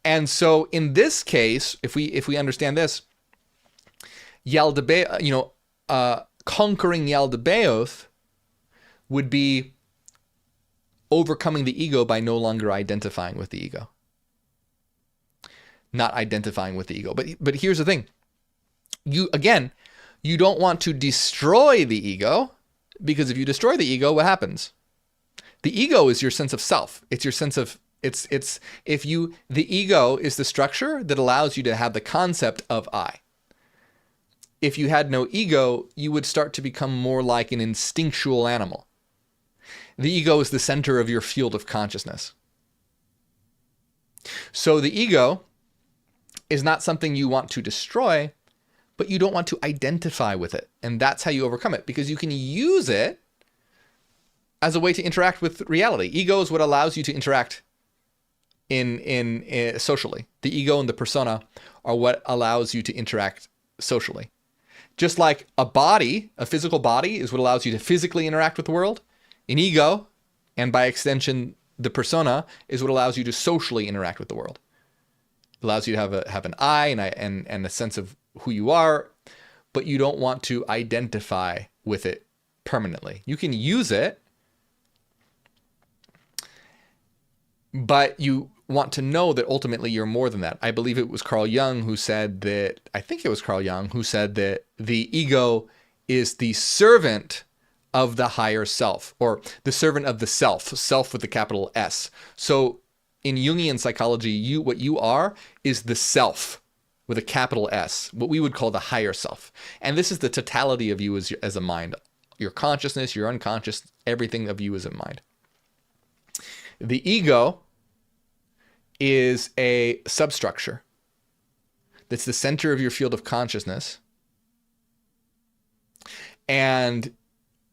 And so in this case, if we understand this, conquering Yaldabaoth would be overcoming the ego by no longer identifying with the ego. Not identifying with the ego. But here's the thing. You don't want to destroy the ego, because if you destroy the ego, what happens? The ego is your sense of self. It's your sense of, the ego is the structure that allows you to have the concept of I. If you had no ego, you would start to become more like an instinctual animal. The ego is the center of your field of consciousness. So the ego is not something you want to destroy, but you don't want to identify with it. And that's how you overcome it, because you can use it as a way to interact with reality. Ego is what allows you to interact in socially. The ego and the persona are what allows you to interact socially. Just like a body, a physical body, is what allows you to physically interact with the world. An ego, and by extension, the persona, is what allows you to socially interact with the world. It allows you to have an I and a sense of who you are, but you don't want to identify with it permanently. You can use it, but you want to know that ultimately you're more than that. I believe it was Carl Jung who said that, the ego is the servant of the higher self, or the servant of the self with the capital S. So in Jungian psychology, what you are is the self with a capital S, what we would call the higher self. And this is the totality of you as a mind. Your consciousness, your unconscious, everything of you is a mind. The ego is a substructure that's the center of your field of consciousness and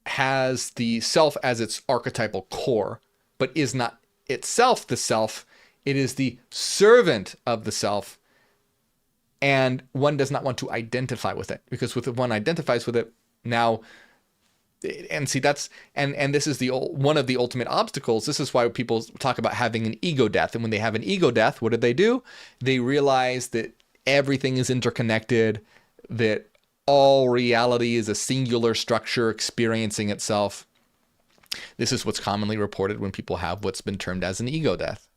has the self as its archetypal core, but is not itself the self. It is the servant of the self, and one does not want to identify with it, because if one identifies with it now, and see, that's and this is one of the ultimate obstacles. This is why people talk about having an ego death. And when they have an ego death, what do? They realize that everything is interconnected, that all reality is a singular structure experiencing itself. This is what's commonly reported when people have what's been termed as an ego death.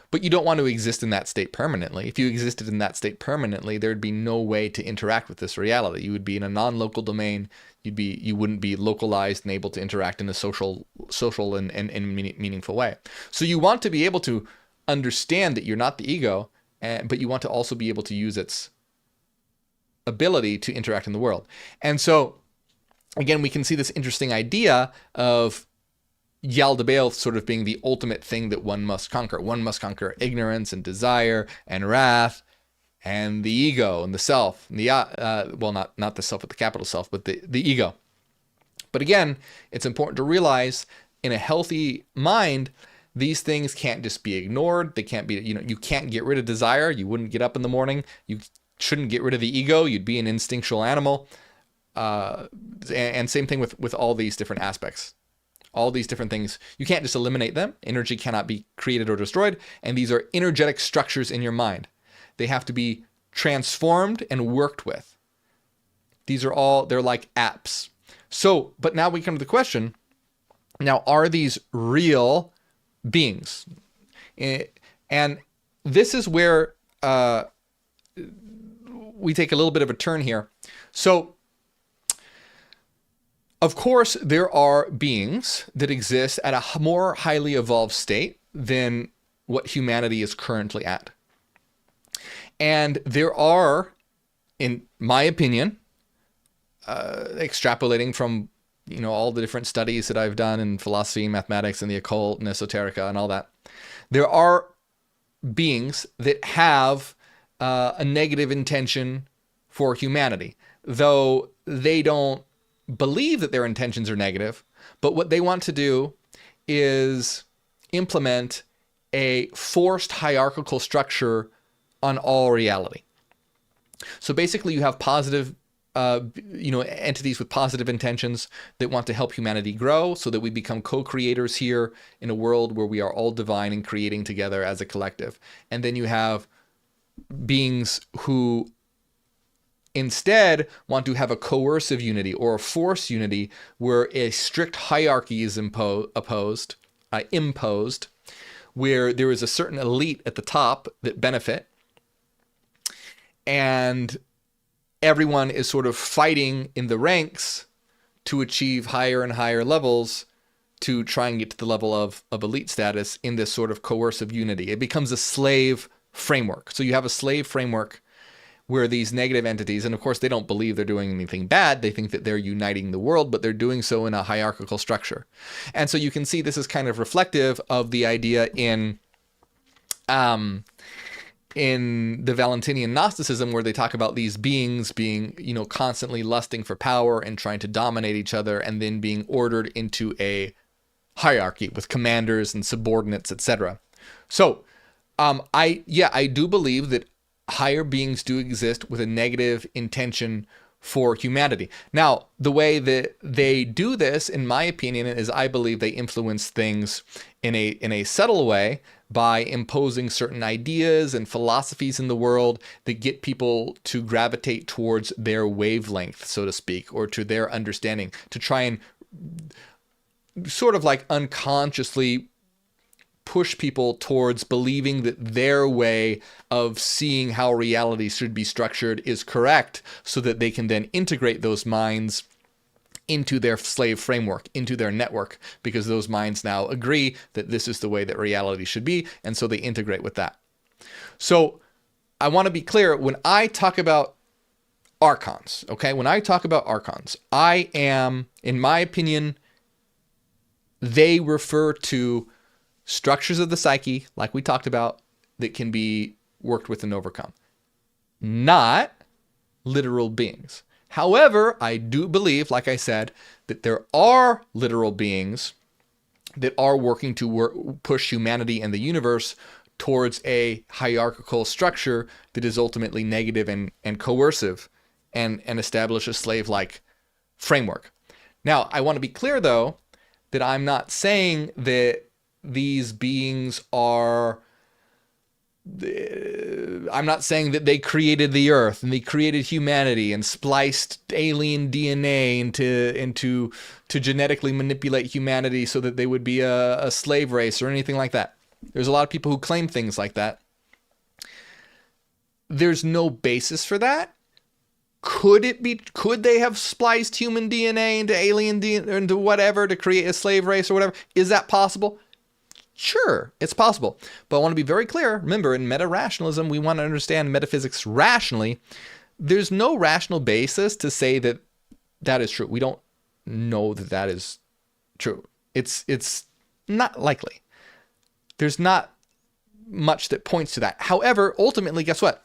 But you don't want to exist in that state permanently. If you existed in that state permanently, there'd be no way to interact with this reality. You would be in a non-local domain. You wouldn't be localized and able to interact in a social and meaningful way. So you want to be able to understand that you're not the ego, but you want to also be able to use its ability to interact in the world. And so, again, we can see this interesting idea of Yaldabaoth sort of being the ultimate thing that one must conquer. One must conquer ignorance and desire and wrath and the ego and the self. And not the self with the capital self, but the ego. But again, it's important to realize in a healthy mind, these things can't just be ignored. They can't be, you can't get rid of desire. You wouldn't get up in the morning. You shouldn't get rid of the ego. You'd be an instinctual animal. And same thing with all these different aspects. All these different things, you can't just eliminate them. Energy cannot be created or destroyed. And these are energetic structures in your mind. They have to be transformed and worked with. They're like apps. So, but now we come to the question, now are these real beings? And this is where we take a little bit of a turn here. So, of course, there are beings that exist at a more highly evolved state than what humanity is currently at. And there are, in my opinion, extrapolating from all the different studies that I've done in philosophy, mathematics, and the occult and esoterica and all that, there are beings that have a negative intention for humanity, though they don't believe that their intentions are negative. But what they want to do is implement a forced hierarchical structure on all reality. So basically you have positive entities with positive intentions that want to help humanity grow so that we become co-creators here in a world where we are all divine and creating together as a collective. And then you have beings who instead want to have a coercive unity or a force unity where a strict hierarchy is imposed, where there is a certain elite at the top that benefit, and everyone is sort of fighting in the ranks to achieve higher and higher levels to try and get to the level of elite status in this sort of coercive unity. It becomes a slave framework. So you have a slave framework where these negative entities, and of course they don't believe they're doing anything bad, they think that they're uniting the world, but they're doing so in a hierarchical structure. And so you can see this is kind of reflective of the idea in the Valentinian Gnosticism, where they talk about these beings being, constantly lusting for power and trying to dominate each other, and then being ordered into a hierarchy with commanders and subordinates, etc. So, I do believe that higher beings do exist with a negative intention for humanity. Now, the way that they do this, in my opinion, is I believe they influence things in a subtle way by imposing certain ideas and philosophies in the world that get people to gravitate towards their wavelength, so to speak, or to their understanding, to try and sort of like unconsciously push people towards believing that their way of seeing how reality should be structured is correct, so that they can then integrate those minds into their slave framework, into their network, because those minds now agree that this is the way that reality should be, and so they integrate with that. So I want to be clear, when I talk about Archons, okay, when I talk about Archons, I am, in my opinion, they refer to structures of the psyche, like we talked about, that can be worked with and overcome, not literal beings. However, I do believe, like I said, that there are literal beings that are working to push humanity and the universe towards a hierarchical structure that is ultimately negative and coercive, and establish a slave-like framework. Now, I want to be clear, though, that I'm not saying that these beings are... I'm not saying that they created the earth and they created humanity and spliced alien DNA into to genetically manipulate humanity so that they would be a slave race or anything like that. There's a lot of people who claim things like that. There's no basis for that. Could they have spliced human DNA into alien DNA, into whatever, to create a slave race or whatever? Is that possible? Sure, it's possible. But I want to be very clear. Remember, in meta-rationalism, we want to understand metaphysics rationally. There's no rational basis to say that that is true. We don't know that that is true. It's not likely. There's not much that points to that. However, ultimately, guess what?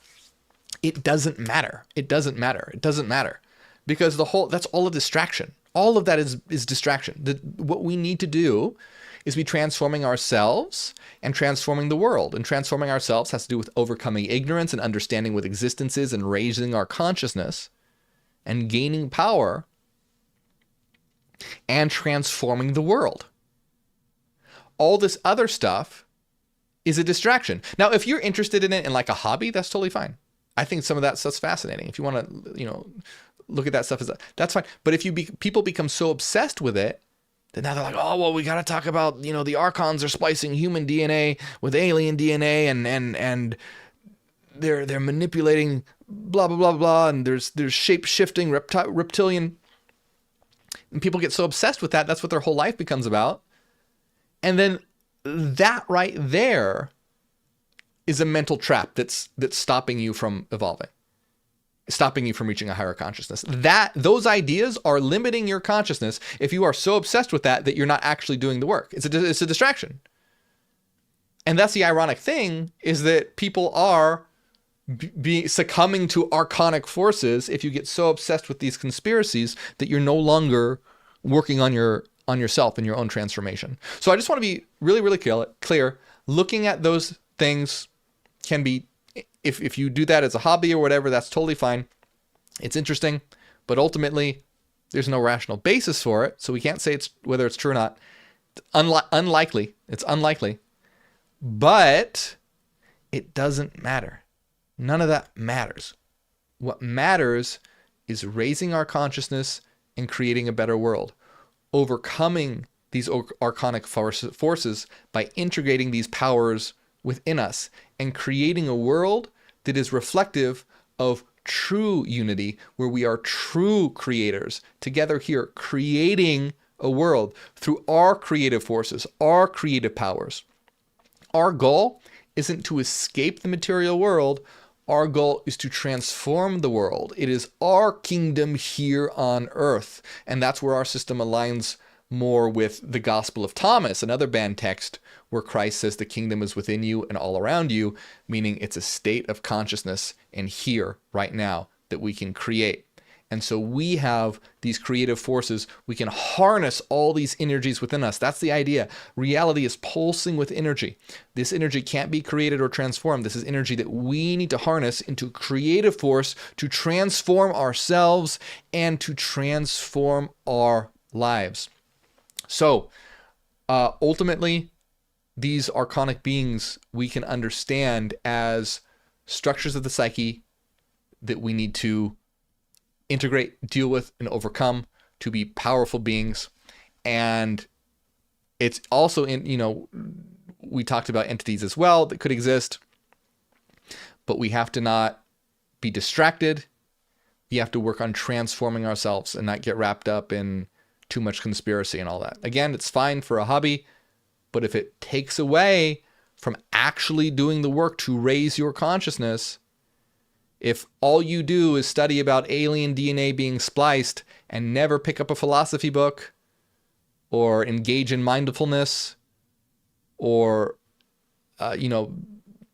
It doesn't matter. It doesn't matter. It doesn't matter. Because that's all a distraction. All of that is distraction. What we need to do is be transforming ourselves and transforming the world. And transforming ourselves has to do with overcoming ignorance and understanding what existence is and raising our consciousness and gaining power and transforming the world. All this other stuff is a distraction. Now, if you're interested in it in like a hobby, that's totally fine. I think some of that stuff's fascinating. If you want to, look at that stuff, that's fine. But if people become so obsessed with it, then now they're like, oh, well, we got to talk about, the Archons are splicing human DNA with alien DNA and they're manipulating blah, blah, blah, blah. And there's shape-shifting reptilian. And people get so obsessed with that. That's what their whole life becomes about. And then that right there is a mental trap that's stopping you from evolving. stopping you from reaching a higher consciousness. Those ideas are limiting your consciousness if you are so obsessed with that you're not actually doing the work. It's a distraction. And that's the ironic thing, is that people are succumbing to archonic forces if you get so obsessed with these conspiracies that you're no longer working on yourself and your own transformation. So I just want to be really, really clear. Looking at those things can be, if you do that as a hobby or whatever, that's totally fine. It's interesting, but ultimately there's no rational basis for it. So we can't say whether it's true or not. Unlikely. It's unlikely. But it doesn't matter. None of that matters. What matters is raising our consciousness and creating a better world, overcoming these archonic forces by integrating these powers within us and creating a world that is reflective of true unity, where we are true creators together here, creating a world through our creative forces, our creative powers. Our goal isn't to escape the material world. Our goal is to transform the world. It is our kingdom here on earth. And that's where our system aligns more with the Gospel of Thomas, another banned text where Christ says the kingdom is within you and all around you, meaning it's a state of consciousness and here, right now, that we can create. And so we have these creative forces. We can harness all these energies within us. That's the idea. Reality is pulsing with energy. This energy can't be created or transformed. This is energy that we need to harness into creative force to transform ourselves and to transform our lives. So ultimately, these archonic beings we can understand as structures of the psyche that we need to integrate, deal with, and overcome to be powerful beings. And it's also we talked about entities as well that could exist, but we have to not be distracted. We have to work on transforming ourselves and not get wrapped up in too much conspiracy and all that. Again, it's fine for a hobby, but if it takes away from actually doing the work to raise your consciousness, if all you do is study about alien DNA being spliced and never pick up a philosophy book or engage in mindfulness or,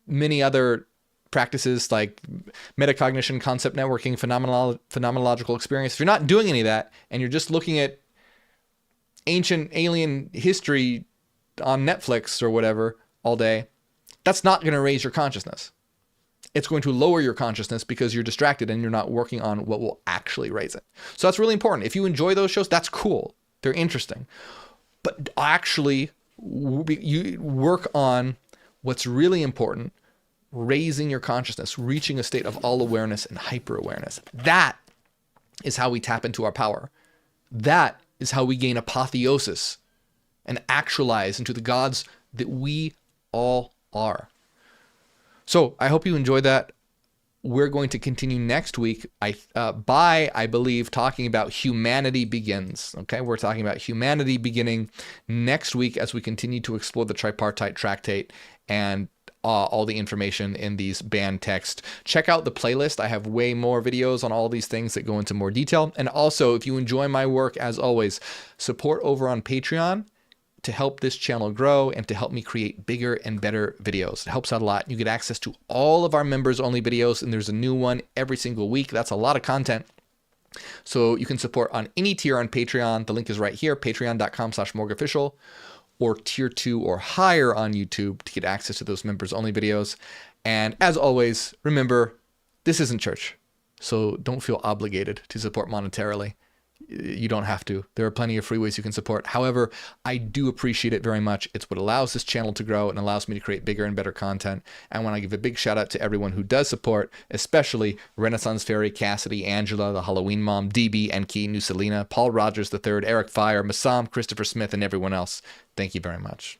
many other practices like metacognition, concept networking, phenomenological experience, if you're not doing any of that and you're just looking at ancient alien history on Netflix or whatever all day, that's not going to raise your consciousness. It's going to lower your consciousness because you're distracted and you're not working on what will actually raise it. So that's really important. If you enjoy those shows, that's cool. They're interesting. But actually, you work on what's really important, raising your consciousness, reaching a state of all awareness and hyper awareness. That is how we tap into our power. That is how we gain apotheosis and actualize into the gods that we all are. So I hope you enjoyed that. We're going to continue next week I believe, talking about humanity begins. Okay, we're talking about humanity beginning next week as we continue to explore the tripartite tractate and all the information in these banned texts. Check out the playlist. I have way more videos on all these things that go into more detail. And also, if you enjoy my work, as always, support over on Patreon to help this channel grow and to help me create bigger and better videos. It helps out a lot. You get access to all of our members only videos, and there's a new one every single week. That's a lot of content. So you can support on any tier on Patreon. The link is right here, patreon.com/MorgueOfficial, or tier 2 or higher on YouTube to get access to those members only videos. And as always, remember, this isn't church, so don't feel obligated to support monetarily. You don't have to. There are plenty of free ways you can support. However, I do appreciate it very much. It's what allows this channel to grow and allows me to create bigger and better content. I want to give a big shout out to everyone who does support, especially Renaissance Fairy, Cassidy, Angela, the Halloween Mom, DB, Enki, Nuselina, Paul Rogers III, Eric Fire, Massam, Christopher Smith, and everyone else. Thank you very much.